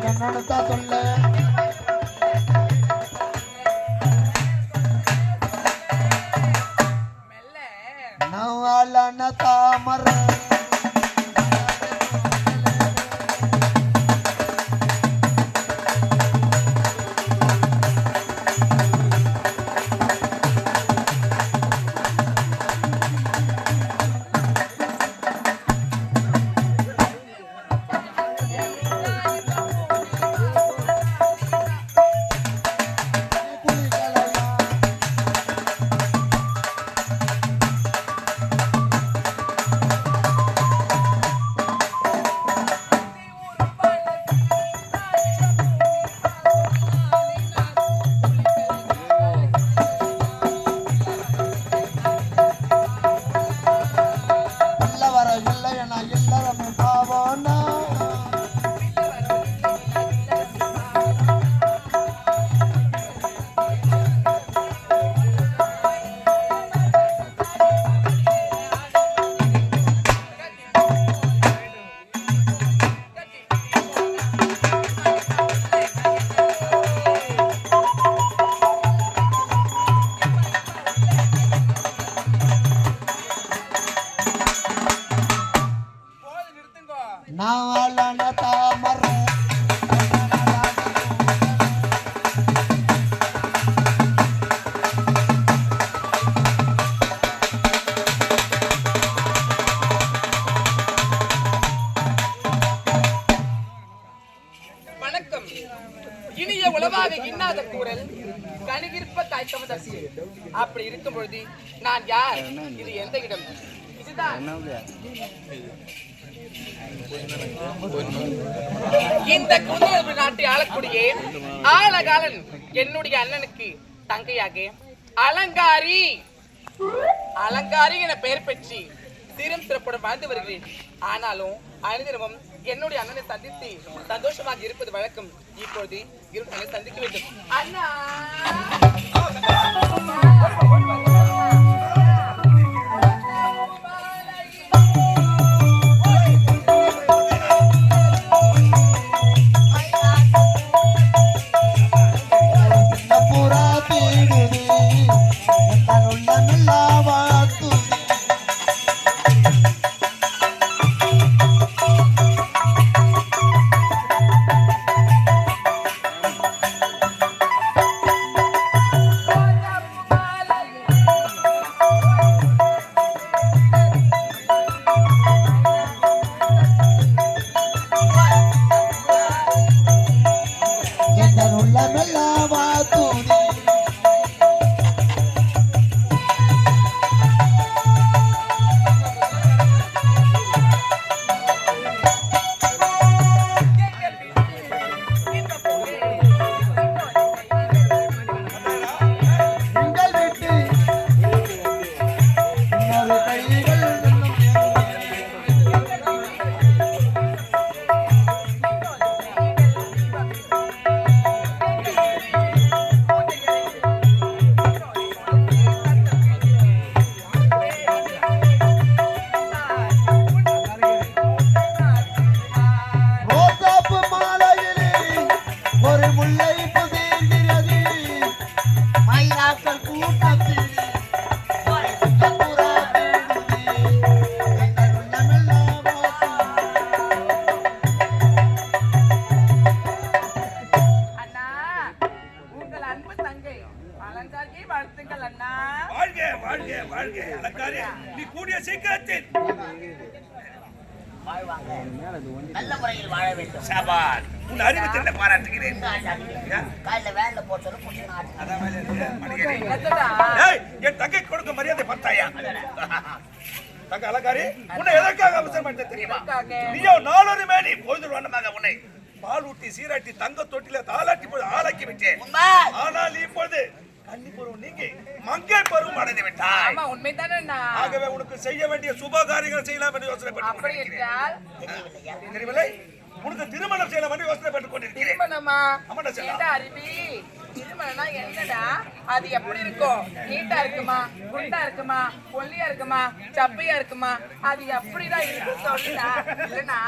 என்னன்னு தான் சொல்ல. நவாலன தாமரை நவாலன தாமரை வணக்கம். இனிய உளவாக இன்னாத கூறல் கணிகிற்ப காய்த்தவதற்கு. அப்படி இருக்கும் பொழுது நான் யார், இது எந்த இடம், இதுதான் இந்த குதிரை நாட்டை ஆளக்கூடிய ஆலகாலன் என்னுடைய அண்ணனுக்கு தங்கையாக அலங்காரி அலங்காரி என பெயர் பெற்று சீரம் சிறப்புடன் வாழ்ந்து வருகிறேன். ஆனாலும் அனுதினமும் என்னுடைய அண்ணனை சந்தித்து சந்தோஷமாக இருப்பது வழக்கம். இப்பொழுது இருவரை சந்திக்க வேண்டும். அண்ணா நல்ல முறையில் வாழ வேண்டும். சபான் உன் அறிவுத்திறனை பாராட்டுகிறேன். காலைல வேன்ல போறது என் தங்கை கொடுக்க மரியாதை பார்த்தாயா? தங்க அலங்காரி, உன்னை எதற்காக அவசரம் தெரியுமா? நீயோ நாளொரு மேனி பொழுது வண்ணமாக உன்னை பால் ஊட்டி சீராட்டி தங்க தொட்டில தாளாட்டி போது ஆளாக்கி விட்டேன். ஆனால் இப்பொழுது கன்னி பருவம் நீங்கி மங்கை பருவம் அடைந்து விட்டாய். ஆகவே உனக்கு செய்ய வேண்டிய சுப காரியங்கள் செய்யலாம் என்று யோசனை பண்ணி தெரியவில்லை. உனக்கு திருமணம் செய்யலாம் என்று யோசனை பண்ணிக் கொண்டிருக்கிறேன். திருமணம்னா என்னடா? அது எப்படி இருக்கும்? நீட்டா இருக்குமா, குண்டா இருக்குமா, ஒல்லியா இருக்குமா, சப்பையா இருக்குமா? அது எப்படிதான் இருக்கும் சொல்லுடா. இல்லனா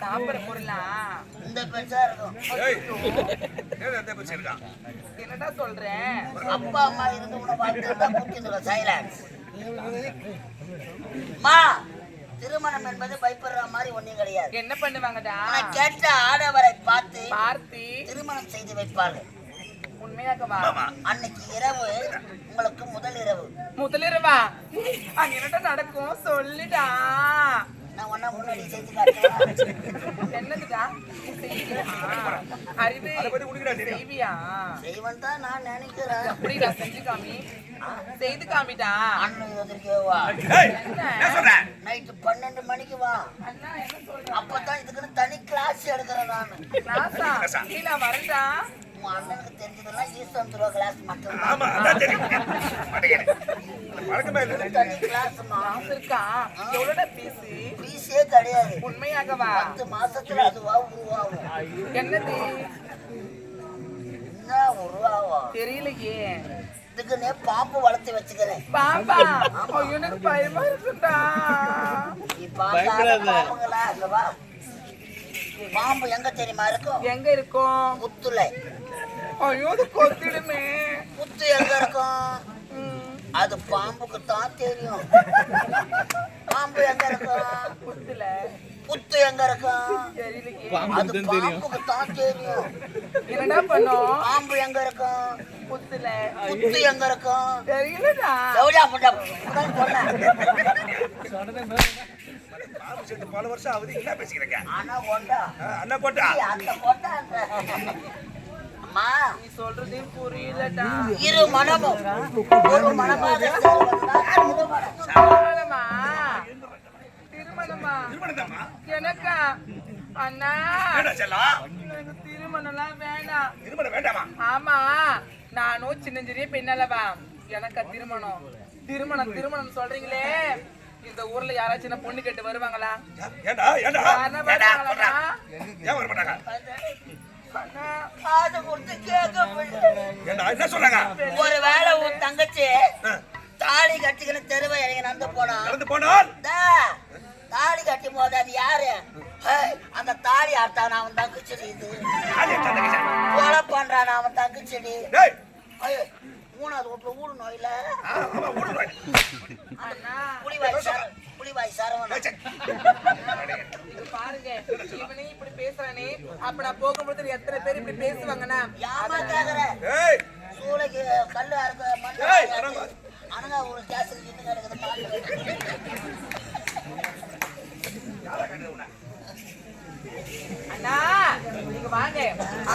சாப்பிடுற பொருளா இந்த பெருசா இருக்கும். என்னடா சொல்றேன்? அப்பா அம்மா இருந்து உன பார்த்துட்டா புரிஞ்சுதுல சைலன்ஸ். மா திருமணம் என்பது பயப்படுற மாதிரி ஒண்ணும் கிடையாது. என்ன பண்ணுவாங்கடா? நான் கேட்ட ஆடவரை பார்த்து பார்த்தி திருமணம் செய்து வைப்பார்கள். உண்மையாகவா? அன்னைக்கு இரவு உங்களுக்கு முதல் இரவு. முதலிரவா? அங்க என்னடா நடக்கும் சொல்லுடா. நான் ஒன்னா முன்னாடி செஞ்சு காட்டுறேன். என்னதுடா நீ செய்வியா? அறிவு செய்வியா? செய்வன் தான் நான் நினைக்கிறேன். அப்படிடா செஞ்சு காமி. செய்து காமிடா. அண்ணன் எதிர்க்கே வா. என்ன? நைட்டு 12 மணிக்கு வா. அண்ணா என்ன சொல்ற? அப்பதான் இதுக்குன்னு தனி கிளாஸ் எடுக்கிறேன் நான். கிளாஸா? நீ நான் வரேன்டா. உன் அண்ணனுக்கு தெரிஞ்சதெல்லாம் ஈஸ்வரன் துருவா கிளாஸ் மட்டும் ஆமா அதான் தெரியும். வழக்கமே இல்ல. தனி கிளாஸ்மா. கிளாஸ் இருக்கா? எவ்வளோடா ஃபீஸ்? ஃபீஸே கிடையாது. உண்மையாகவா? 10 மாசத்துல அதுவா உருவாகும். என்னது? என்ன உருவாகும் தெரியலையே. இதுக்குன்னே பாம்பு வளர்த்து வச்சுக்கிறேன். பாம்பா? எனக்கு பயமா இருக்குடா. நீ பார்க்காத பாம்புங்களா? அங்க வா. பாம்பு எங்க தெரியுமா இருக்கும்? எங்க இருக்கும்? புத்துல. ஐயோ அது கொத்திடுமே. புத்து எங்க இருக்கும்? அது பாம்புக்கு தான் தெரியும். பாம்பு எங்க இருக்கும்? புத்துல. புத்து எங்க இருக்கும்? தெரியலையே. அது பாம்புக்கு தான் தெரியும். என்னடா பண்ணோம்? பாம்பு எங்க இருக்கும்? புத்துல. புத்து எங்க இருக்கும்? தெரியலடா. எவ்வளோ முட்டை முதல் பொண்ணு. பல வருஷம் ஆகுது என்ன பேசிக்கிறீங்க? ஆனா கொண்டா அண்ணா போட்டா அந்த கொண்டா அம்மா நீ சொல்றதே புரியலடா. இரு மனமும் ஒரு மனமாக சேர்வதுதான் திருமணம். திருமணமா? திருமணமா? திருமணம்தாம்மா. எனக்கா? அண்ணா வேண்டாம் செல்லம். எனக்கு திருமணம்லாம் வேணாம். திருமணம் வேண்டாமா? ஆமா நானும் சின்னஞ்சிறிய பெண்ணல்லவா. எனக்கா திருமணம்? திருமணம் திருமணம் சொல்றீங்களே, இந்த ஊர்ல யாராச்சும் பொண்ணு கேட்டு வருவாங்களா? ஏண்டா ஏண்டா யாருன்னா வருவாங்களா? ஏன் வர மாட்டாங்க? அண்ணா, காது கொடுத்து கேட்க முடியல. ஏண்டா என்ன சொல்றாங்க? ஒருவேளை உன் தங்கச்சி தாலி கட்டிக்கிற தெருவை இறங்கி நடந்து போனா நடந்து போனால் தாலி கட்டும் போது அது யாரு? அந்த தாலி ஆட்டான் அவன் தங்கச்செடி. இது கொலை பண்றான் அவன் தங்கச்செடி. டேய் மூணாவது வீட்டுல ஊடு நோயில ஆமா ஊடு அண்ணா புலிவாய் சரவணன். இது பாருங்க, இவனே இப்படி பேசுறானே, அப்ப நான் போகும்போது எத்தனை பேர் இப்படி பேசுவாங்கன்னா? யாமா கேக்குற? ஏய் சூளைக்கு கல்லு அறுக்க ஏய் மண்ணு அனங்கா ஒரு கேசரி கிட்ட கிடக்குது. அண்ணா நீங்க வாங்க.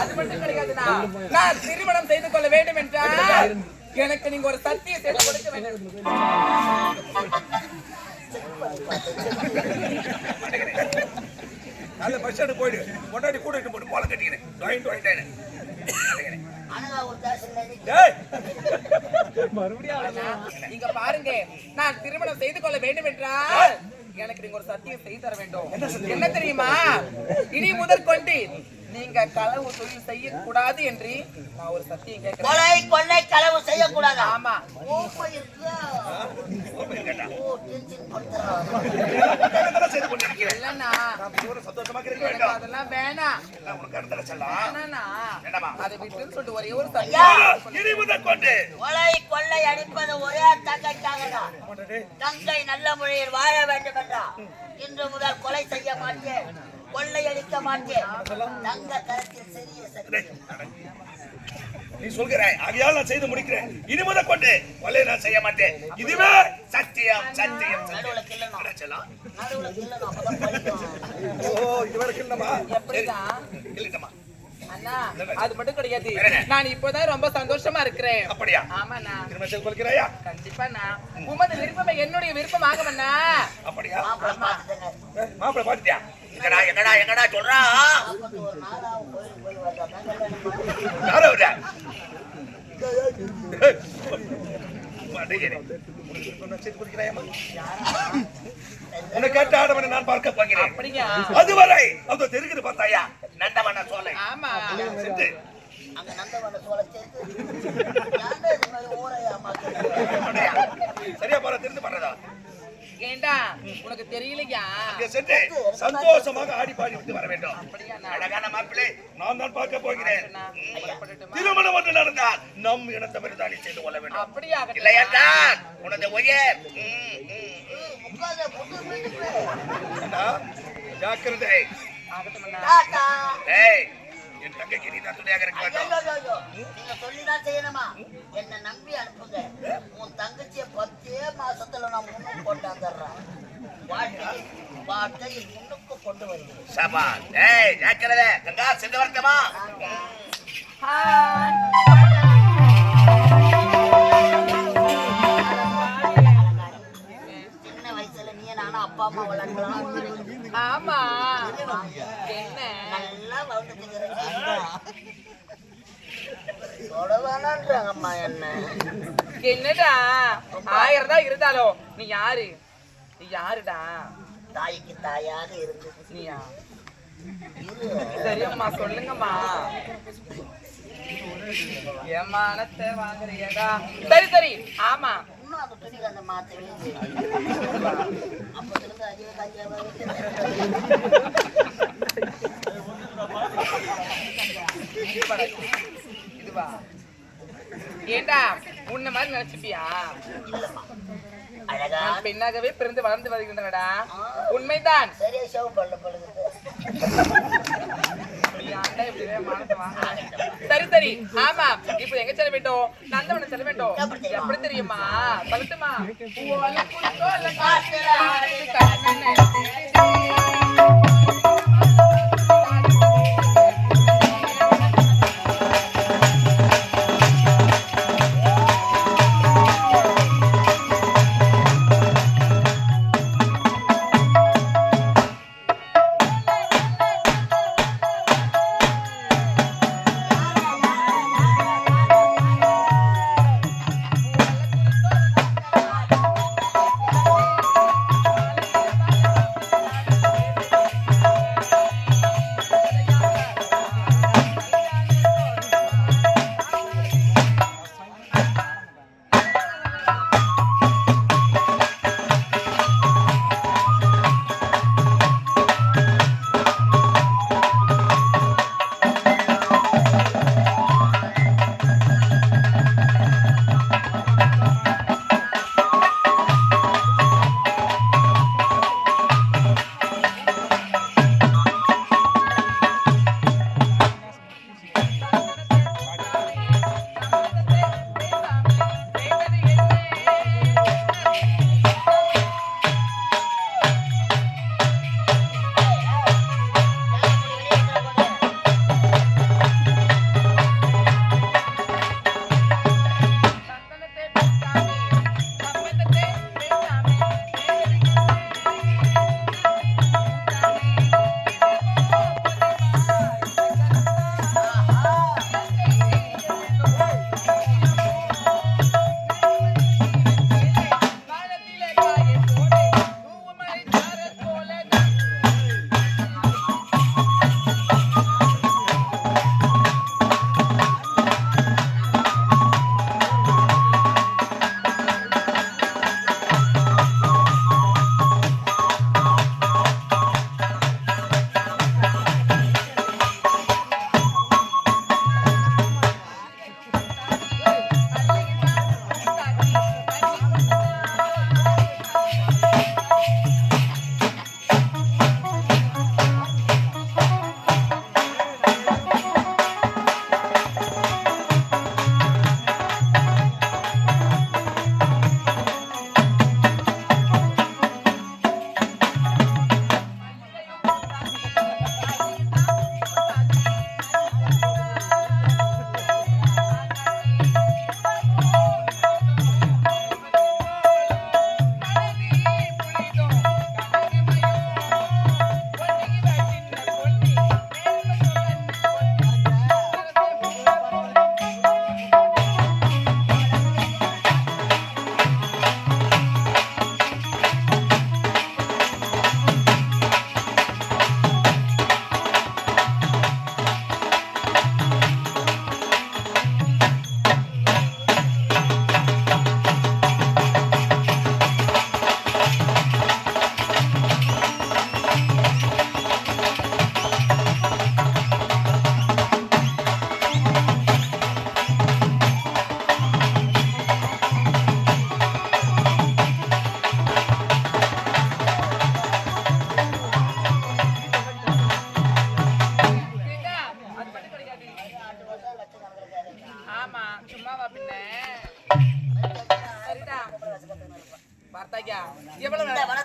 அது மட்டும் கிடையாதுண்ணா, நான் திருமணம் செய்து கொள்ள வேண்டும் என்றால் எனக்கு நீங்க ஒரு சத்தியம் செய்து கொடுக்க வேண்டும். நல்ல பஸ் ஸ்டாண்டு போயிடு. கொண்டாடி கூட்டிட்டு போட்டு போல கட்டிக்கிறேன். ஜாயிண்ட் வாங்கிட்டேன். அனங்கா ஒரு கேசரி. டேய் அண்ணா நீங்க பாருங்க, நான் திருமணம் செய்து கொள்ள வேண்டும் என்றால் எனக்கு நீங்க ஒரு சத்தியம் செய்து தர வேண்டும். என்ன தெரியுமா? இனி முதற்கொண்டு நீங்க களவு தொழில் செய்யக்கூடாது என்று நான் ஒரு சத்தியம் கேட்கிறேன். கொலை கொள்ளை களவு செய்யக்கூடாது. ஆமா. ஓப்பை இருக்கு. ஓ டென்ஷன் பண்றான். செய்து கொண்டிருக்கிறேன். இல்லண்ணா சந்தோஷமா இருக்க எனக்கு வேண்டும். அதெல்லாம் வேணாம். நான் உனக்கு அடுத்த செல்லாம். என்னண்ணா என்னம்மா? அதை விட்டுன்னு சொல்லிட்டு ஒரே ஒரு ஐயா! சத்தியம். இனி முதற்கொண்டு கொலை கொள்ளை அடிப்பது ஒரே தங்கைக்காக தான். தங்கை நல்ல முறையில் வாழ வேண்டும் என்றா இன்று முதல் கொலை செய்ய மாட்டேன், கொள்ளை அடிக்க மாட்டேன். தங்க கருத்தில் சிறிய சக்தி. நீ சொல்கிறாய், ஆகையால் நான் செய்து முடிக்கிறேன். இனி முதற்கொண்டு கொலை நான் செய்ய மாட்டேன். இதுவே சத்தியம் சத்தியம் நடுவுல கிள்ளணும். செல்லாம். நடுவுல கிள்ளணும், அப்பதான் பலிக்கும். ஓ இதுவரை கிள்ளமா? எப்படிதான் இல்லட்டமா. அண்ணா அது மட்டும் கிடையாது, வேற என்ன? நான் இப்போதான் ரொம்ப சந்தோஷமா இருக்கிறேன். அப்படியா? ஆமாண்ணா திரும்ப செய்து கொள்கிறாயா? கண்டிப்பாண்ணா. உமது விருப்பமே என்னுடைய விருப்பம் ஆகுமண்ணா. அப்படியா? மாப்பிள்ளை பார்த்துட்டேங்க. மாப்பிள்ளை பாத்துட்டியா? எங்கடா எங்கடா எங்கடா சொல்றா? 41 நாளாவும் கோயிலுக்கு போய் வந்தாதான் கல்யாணம் பண்ணி. யாரோ விட உன்னை கேட்ட ஆடவனை நான் பார்க்க போகிறேன். அப்படியா? அதுவரை அது தெரிகிறது பார்த்தாயா? நந்தவன சோலை. ஆமா. சென்று அங்க நந்தவன சோழ சேர்த்து யாண்டா இது மாதிரி ஊரையா மாத்தி சரியா போற தெரிந்து பண்றதா ஏண்டா உனக்கு தெரியலையா? இங்க சென்று சந்தோஷமாக ஆடி பாடி விட்டு வர வேண்டும். அழகான மாப்பிள்ளை நான் தான் பார்க்க போகிறேன். திருமணம் ஒன்று நடந்தால் நம் இனத்தவர் தானே செய்து கொள்ள வேண்டும். அப்படியா? இல்லையா உனது உயர் ஜாக்கிரதை. என் தங்கைக்கு நீ தான் துணையாக இருக்க வேண்டும். நீங்க சொல்லிதான் செய்யணுமா? என்ன நம்பி அனுப்புங்க. உன் தங்கச்சிய 10 மாசத்துல நான் முன்னுக்கு கொண்டு வந்துடுறேன். வாழ்க்கை முன்னுக்கு கொண்டு வருவேன். சபா ஜாக்கிரதை. கங்கா சென்று வரட்டுமா? சின்ன வயசுல நீ நானும் அப்பா அம்மா வளர்க்கலாம். ஆமா என்ன நல்லா வளர்ந்துக்கிறாங்க அம்மா. என்ன என்னடா 1000 தான் இருந்தாலும் நீ யாரு? நீ யாருடா? தாய்க்கு தாயாக இருந்து நீயா? சரியம்மா சொல்லுங்கம்மா. ஏமானத்தை வாங்குறியடா? சரி சரி ஆமா. இன்னும் அந்த துணிக்கு அந்த மாத்தவே அப்ப திரும்ப அதிக காய்ச்சல் இதுவா? ஏண்டா உன்ன மாதிரி நினைச்சுப்பியா? இல்லம்மா, அழகா நான் பெண்ணாகவே பிறந்து வளர்ந்து வருகின்றனடா. உண்மைதான். சரியா ஷோ பண்ண படுகிறது. சரி சரி ஆமா. இப்ப எங்க செல்ல வேண்டும்? நந்தவனம் செல்ல வேண்டும். எப்படி தெரியுமா? சொல்லட்டுமா?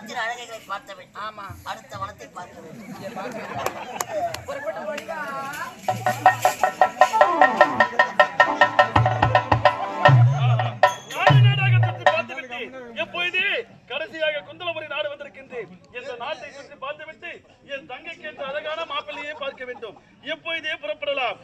வனத்தின் அழகைகளை பார்த்த வேண்டும். ஆமா. அடுத்த வனத்தை பார்க்க வேண்டும். புறப்பட்டு போயிடா. எப்போது கடைசியாக குந்தலபுரி நாடு வந்திருக்கின்றேன். இந்த நாட்டை சுற்றி பார்த்துவிட்டு என் தங்கைக்கு என்ற அழகான மாப்பிள்ளையை பார்க்க வேண்டும். எப்போதே புறப்படலாம்.